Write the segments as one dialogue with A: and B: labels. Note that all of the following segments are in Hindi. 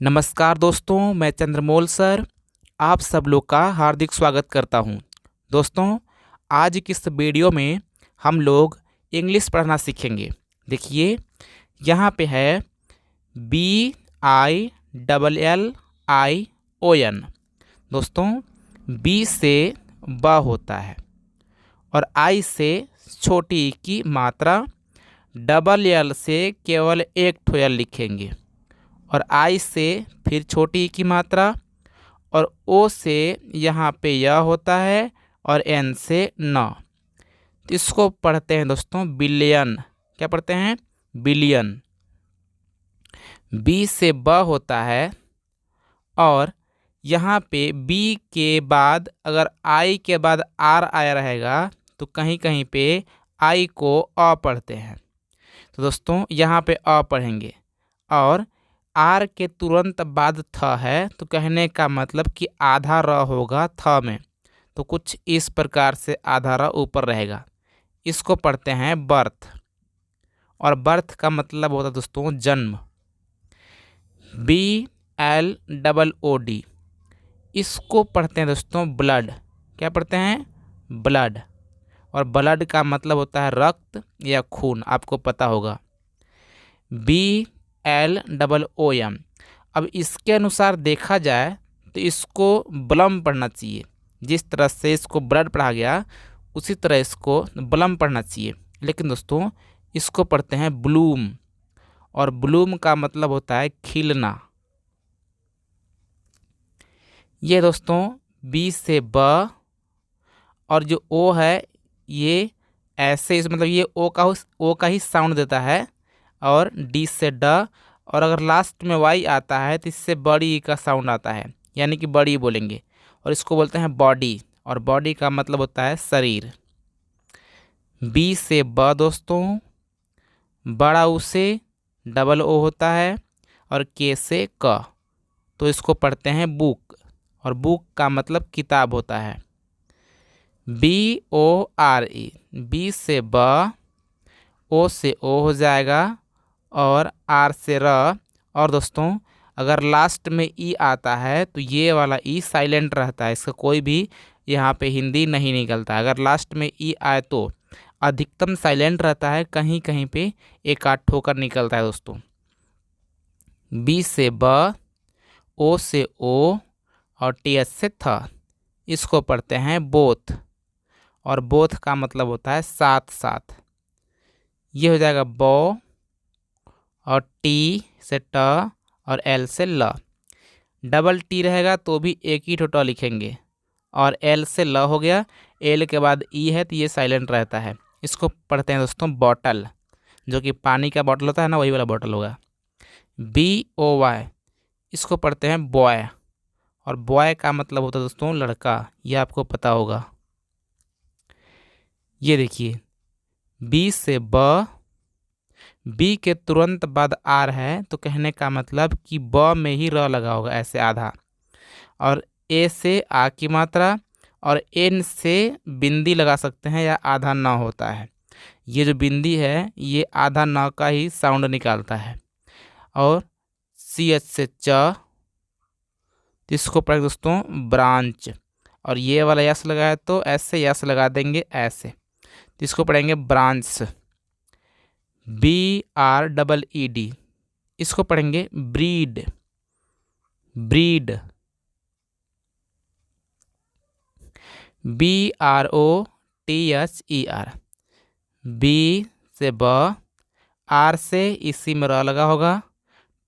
A: नमस्कार दोस्तों, मैं चंद्रमोल सर आप सब लोग का हार्दिक स्वागत करता हूं। दोस्तों, आज की इस वीडियो में हम लोग इंग्लिश पढ़ना सीखेंगे। देखिए, यहाँ पे है BILLION। दोस्तों, बी से ब होता है और आई से छोटी की मात्रा, डबल एल से केवल एक ठो एल लिखेंगे और आई से फिर छोटी की मात्रा, और ओ से यहाँ पे यह होता है और एन से न। तो इसको पढ़ते हैं दोस्तों बिलियन। क्या पढ़ते हैं? बिलियन। बी से ब होता है और यहाँ पे बी के बाद अगर आई के बाद आर आया रहेगा तो कहीं कहीं पे आई को अ पढ़ते हैं। तो दोस्तों यहाँ पे अ पढ़ेंगे और आर के तुरंत बाद थ है, तो कहने का मतलब कि आधा र होगा थ में, तो कुछ इस प्रकार से आधा र ऊपर रहेगा। इसको पढ़ते हैं बर्थ, और बर्थ का मतलब होता है दोस्तों जन्म। BLOOD। इसको पढ़ते हैं दोस्तों ब्लड। क्या पढ़ते हैं? ब्लड। और ब्लड का मतलब होता है रक्त या खून, आपको पता होगा। BLOOM। अब इसके अनुसार देखा जाए तो इसको ब्लम पढ़ना चाहिए। जिस तरह से इसको ब्लड पढ़ा गया उसी तरह इसको ब्लम पढ़ना चाहिए, लेकिन दोस्तों इसको पढ़ते हैं ब्लूम, और ब्लूम का मतलब होता है खिलना। ये दोस्तों बी से ब, और जो ओ है ये ऐसे इस मतलब ये ओ का ही साउंड देता है, और डी से ड, और अगर लास्ट में वाई आता है तो इससे बड़ी का साउंड आता है, यानी कि बड़ी बोलेंगे, और इसको बोलते हैं बॉडी, और बॉडी का मतलब होता है शरीर। बी से ब दोस्तों, बड़ा ऊ से डबल ओ होता है, और के से क, तो इसको पढ़ते हैं बुक, और बुक का मतलब किताब होता है। BORE। बी से ब, ओ से ओ हो जाएगा, और आर से र, और दोस्तों अगर लास्ट में ई आता है तो ये वाला ई साइलेंट रहता है, इसका कोई भी यहाँ पे हिंदी नहीं निकलता। अगर लास्ट में ई आए तो अधिकतम साइलेंट रहता है, कहीं कहीं पे एक आध ठोकर निकलता है दोस्तों। बी से ब, ओ से ओ, और TH से थ। इसको पढ़ते हैं बोथ, और बोथ का मतलब होता है साथ साथ। ये हो जाएगा बो, और टी से ट, और एल से ल। डबल टी रहेगा तो भी एक ही ठो ट लिखेंगे, और एल से ल हो गया। एल के बाद ई है तो ये साइलेंट रहता है। इसको पढ़ते हैं दोस्तों बॉटल, जो कि पानी का बॉटल होता है ना, वही वाला बॉटल होगा। BOY। इसको पढ़ते हैं बॉय, और बॉय का मतलब होता है दोस्तों लड़का, ये आपको पता होगा। ये देखिए, बी से ब, बी के तुरंत बाद आर है, तो कहने का मतलब कि ब में ही र लगा होगा ऐसे आधा, और ए से आ की मात्रा, और एन से बिंदी लगा सकते हैं या आधा न होता है। ये जो बिंदी है ये आधा न का ही साउंड निकालता है। और CH से च, तो इसको पढ़ेंगे दोस्तों ब्रांच, और ये वाला यस लगा है तो ऐसे यस लगा देंगे ऐसे, तो इसको पढ़ेंगे ब्रांच। BREED। इसको पढ़ेंगे ब्रीड, ब्रीड। BROTHER। बी से ब, आर से इसी में र लगा होगा,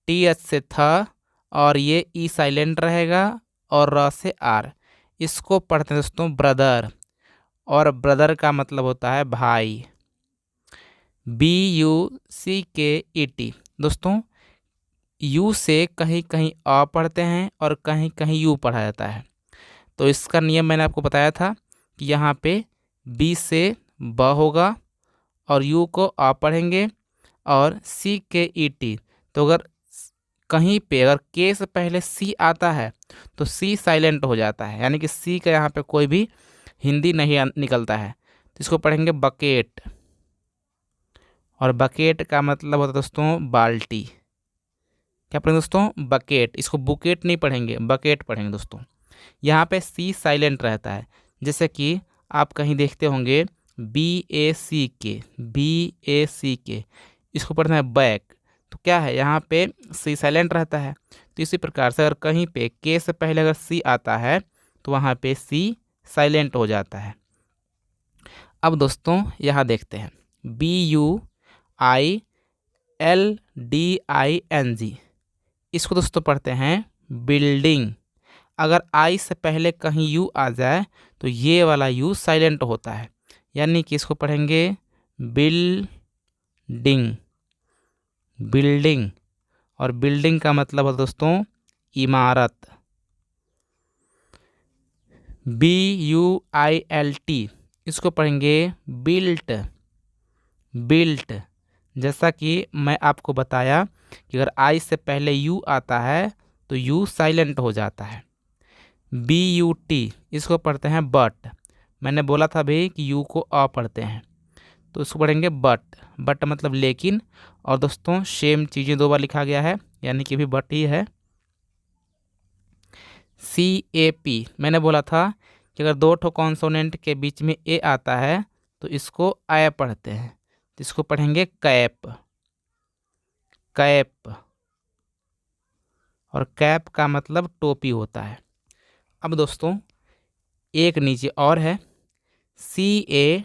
A: TH से थ, और ये ई साइलेंट रहेगा, और र से आर। इसको पढ़ते हैं दोस्तों ब्रदर, और ब्रदर का मतलब होता है भाई। BUCKET। दोस्तों यू से कहीं कहीं अ पढ़ते हैं और कहीं कहीं यू पढ़ा जाता है, तो इसका नियम मैंने आपको बताया था कि यहाँ पे बी से ब होगा और यू को अ पढ़ेंगे, और CKET। तो अगर कहीं पे अगर के से पहले सी आता है तो सी साइलेंट हो जाता है, यानी कि सी का यहाँ पे कोई भी हिंदी नहीं निकलता है, तो इसको पढ़ेंगे बकेट, और बकेट का मतलब होता है दोस्तों बाल्टी। क्या पढ़ेंगे दोस्तों? बकेट। इसको बुकेट नहीं पढ़ेंगे, बकेट पढ़ेंगे दोस्तों। यहाँ पे सी साइलेंट रहता है, जैसे कि आप कहीं देखते होंगे BACK, इसको पढ़ना है बैक। तो क्या है, यहाँ पे सी साइलेंट रहता है। तो इसी प्रकार से अगर कहीं पे के से पहले अगर सी आता है तो वहाँ पे सी साइलेंट हो जाता है। अब दोस्तों यहाँ देखते हैं BUILDING, इसको दोस्तों पढ़ते हैं बिल्डिंग। अगर आई से पहले कहीं यू आ जाए तो ये वाला यू साइलेंट होता है, यानी कि इसको पढ़ेंगे बिल्डिंग। बिल्डिंग, और बिल्डिंग का मतलब है दोस्तों इमारत। BUILT, इसको पढ़ेंगे बिल्ट। बिल्ट, जैसा कि मैं आपको बताया कि अगर आई से पहले यू आता है तो यू साइलेंट हो जाता है। BUT, इसको पढ़ते हैं बट। मैंने बोला था भाई कि यू को अ पढ़ते हैं, तो इसको पढ़ेंगे बट। बट मतलब लेकिन। और दोस्तों सेम चीज़ें दो बार लिखा गया है, यानी कि भी बट ही है। CAP, मैंने बोला था कि अगर दो ठो कॉन्सोनेंट के बीच में ए आता है तो इसको आय पढ़ते हैं, तो इसको पढ़ेंगे कैप। कैप, और कैप का मतलब टोपी होता है। अब दोस्तों एक नीचे और है CAPITAL।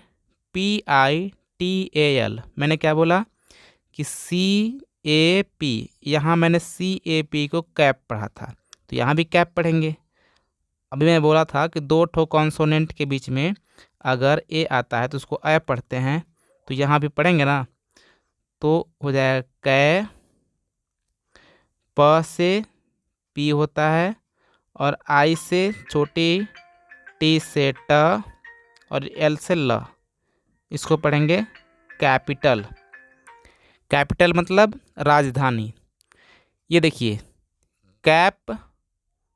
A: मैंने क्या बोला कि CAP, यहाँ मैंने CAP को कैप पढ़ा था, तो यहाँ भी कैप पढ़ेंगे। अभी मैं बोला था कि दो ठो कॉन्सोनेंट के बीच में अगर ए आता है तो उसको ए पढ़ते हैं, तो यहाँ भी पढ़ेंगे ना, तो हो जाएगा कै। प से पी होता है, और आई से छोटी, टी से ट, और एल से ल, इसको पढ़ेंगे कैपिटल। कैपिटल मतलब राजधानी। ये देखिए कैप,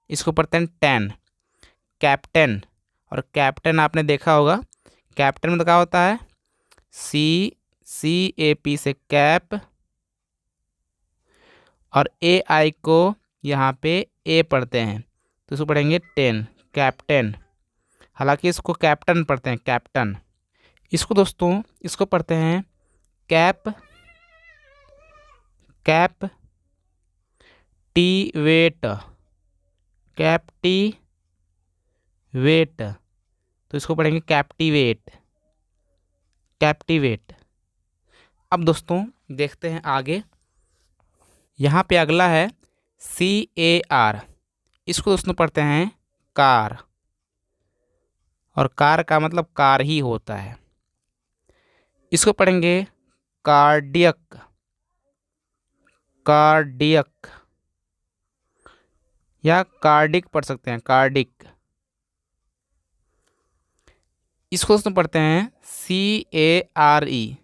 A: इसको पढ़ते हैं टेन। कैप्टन, और कैप्टन आपने देखा होगा, कैप्टन में तो क्या होता है CAP से कैप, और AI को यहाँ पे ए पढ़ते हैं, तो इसको पढ़ेंगे टेन, कैप्टन। हालांकि इसको कैप्टन पढ़ते हैं, कैप्टन। इसको दोस्तों इसको पढ़ते हैं कैप। कैप टी वेट, कैप टी वेट, तो इसको पढ़ेंगे कैप्टिवेट। कैप्टिवेट। अब दोस्तों देखते हैं आगे, यहाँ पे अगला है CAR। इसको दोस्तों पढ़ते हैं कार, और कार का मतलब कार ही होता है। इसको पढ़ेंगे कार्डियक। कार्डियक, या कार्डिक पढ़ सकते हैं, कार्डिक। इसको दोस्तों पढ़ते हैं CARE।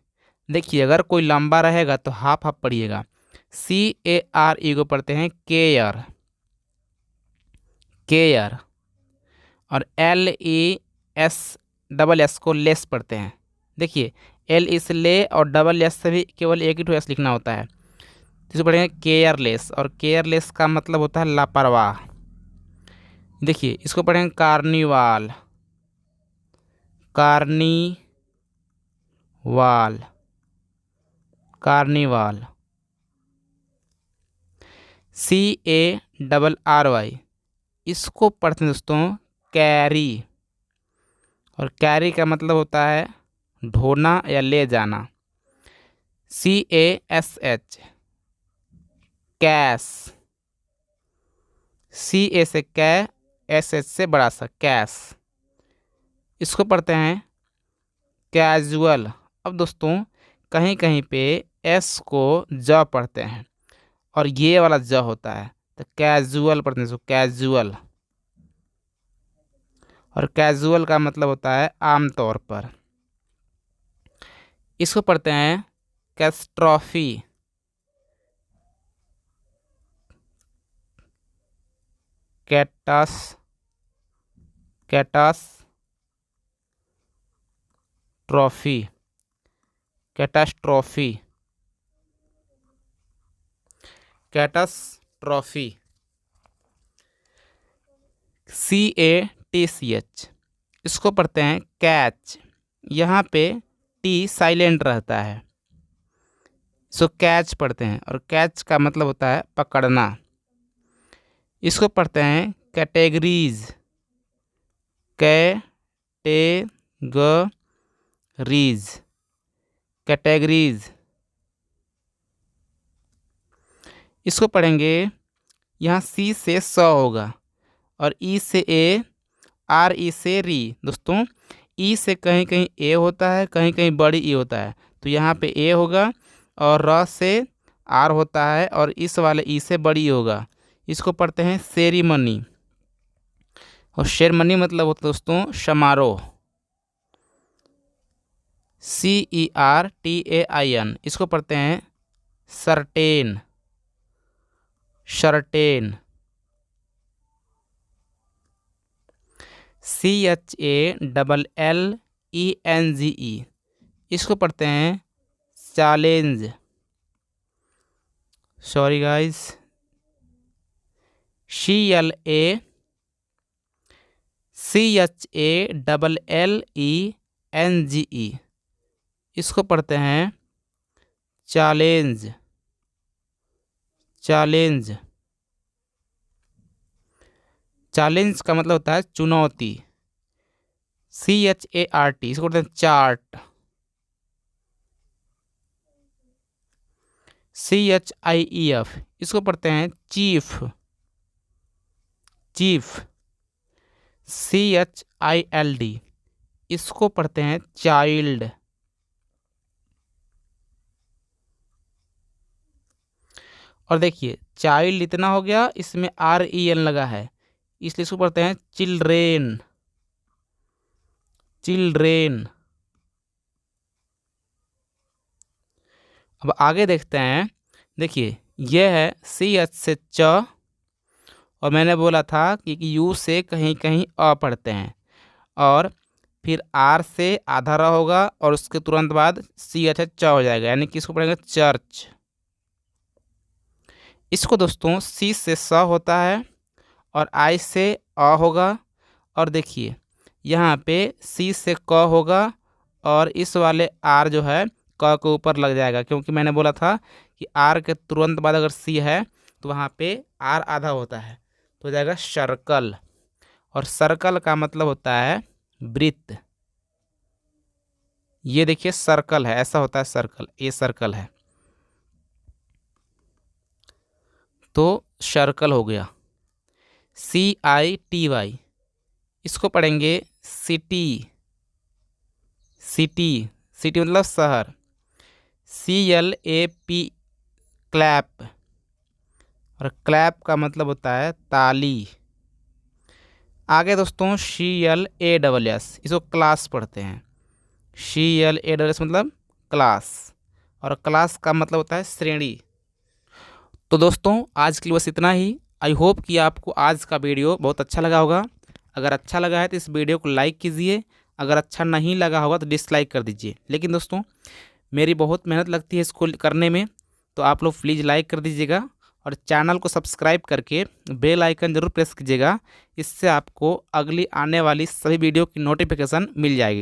A: देखिए अगर कोई लंबा रहेगा तो हाफ हाफ पढ़िएगा। CARE को पढ़ते हैं केयर। केयर, और LES को लेस पढ़ते हैं। देखिए L इस ले, और डबल एस से भी केवल एक ही ठो एस लिखना होता है, तो इसे पढ़ेंगे केयरलेस। और केयरलेस का मतलब होता है लापरवाह। देखिए इसको पढ़ेंगे कार्निवाल। Carnival, carnival. CARRY, इसको पढ़ते हैं दोस्तों कैरी, और कैरी का मतलब होता है ढोना या ले जाना। CASH, cash. CA से कै, SH से बड़ा सा, कैश। इसको पढ़ते हैं कैजुअल। अब दोस्तों कहीं कहीं पे एस को ज पढ़ते हैं, और ये वाला ज होता है, तो कैजुअल पढ़ते हैं इसको, कैजुअल। और कैजुअल का मतलब होता है आमतौर पर। इसको पढ़ते हैं कैस्ट्रॉफी। कैटस, कैटस ट्रॉफी, कैटास्ट्रॉफी। कैटास्ट्रॉफी, CATCH, इसको पढ़ते हैं कैच, यहाँ पे टी साइलेंट रहता है, इसको कैच पढ़ते हैं और कैच का मतलब होता है पकड़ना। इसको पढ़ते हैं कैटेगरीज, कैटेगरीज, कैटेगरीज। इसको पढ़ेंगे, यहाँ सी से स होगा और ई से ए, आर ई से री। दोस्तों ई से कहीं कहीं ए होता है, कहीं कहीं बड़ी ई होता है, तो यहाँ पे ए होगा, और र से आर होता है और इस वाले ई से बड़ी होगा। इसको पढ़ते हैं सेरीमनी, और सेरेमनी मतलब होता है दोस्तों समारोह, CERTAIN। इसको पढ़ते हैं सर्टेन, शर्टेन, CHALLENGE। इसको पढ़ते हैं चैलेंज, सॉरी गाइस, CHALLENGE। इसको पढ़ते हैं चैलेंज, चैलेंज। चैलेंज का मतलब होता है चुनौती, CHART। इसको पढ़ते हैं चार्ट, CHIEF। इसको पढ़ते हैं चीफ, चीफ, CHILD। इसको पढ़ते हैं चाइल्ड। और देखिए चाइल्ड इतना हो गया, इसमें REN लगा है, इसलिए इसको पढ़ते हैं चिल्ड्रेन, चिल्ड्रेन। अब आगे देखते हैं, देखिए यह है CH से च, और मैंने बोला था कि U से कहीं कहीं अ पढ़ते हैं, और फिर R से आधा र होगा और उसके तुरंत बाद CH है च हो जाएगा, यानी कि इसको पढ़ेंगे चर्च। इसको दोस्तों C से स होता है और I से अ होगा, और देखिए यहाँ पे C से क होगा और इस वाले R जो है क के ऊपर लग जाएगा, क्योंकि मैंने बोला था कि R के तुरंत बाद अगर C है तो वहाँ पे R आधा होता है, तो हो जाएगा सर्कल। और सर्कल का मतलब होता है वृत्त। ये देखिए सर्कल है, ऐसा होता है सर्कल, ये सर्कल है, तो सर्कल हो गया। CITY। इसको पढ़ेंगे सिटी, सिटी, सिटी मतलब शहर, CLAP, क्लैप, और क्लैप का मतलब होता है ताली। आगे दोस्तों CLASS, इसको क्लास पढ़ते हैं, CLASS मतलब क्लास, और क्लास का मतलब होता है श्रेणी। तो दोस्तों आज के लिए बस इतना ही। आई होप कि आपको आज का वीडियो बहुत अच्छा लगा होगा। अगर अच्छा लगा है तो इस वीडियो को लाइक कीजिए, अगर अच्छा नहीं लगा होगा तो डिसलाइक कर दीजिए। लेकिन दोस्तों मेरी बहुत मेहनत लगती है इसको करने में, तो आप लोग प्लीज़ लाइक कर दीजिएगा और चैनल को सब्सक्राइब करके बेल आइकन ज़रूर प्रेस कीजिएगा। इससे आपको अगली आने वाली सभी वीडियो की नोटिफिकेशन मिल जाएगी।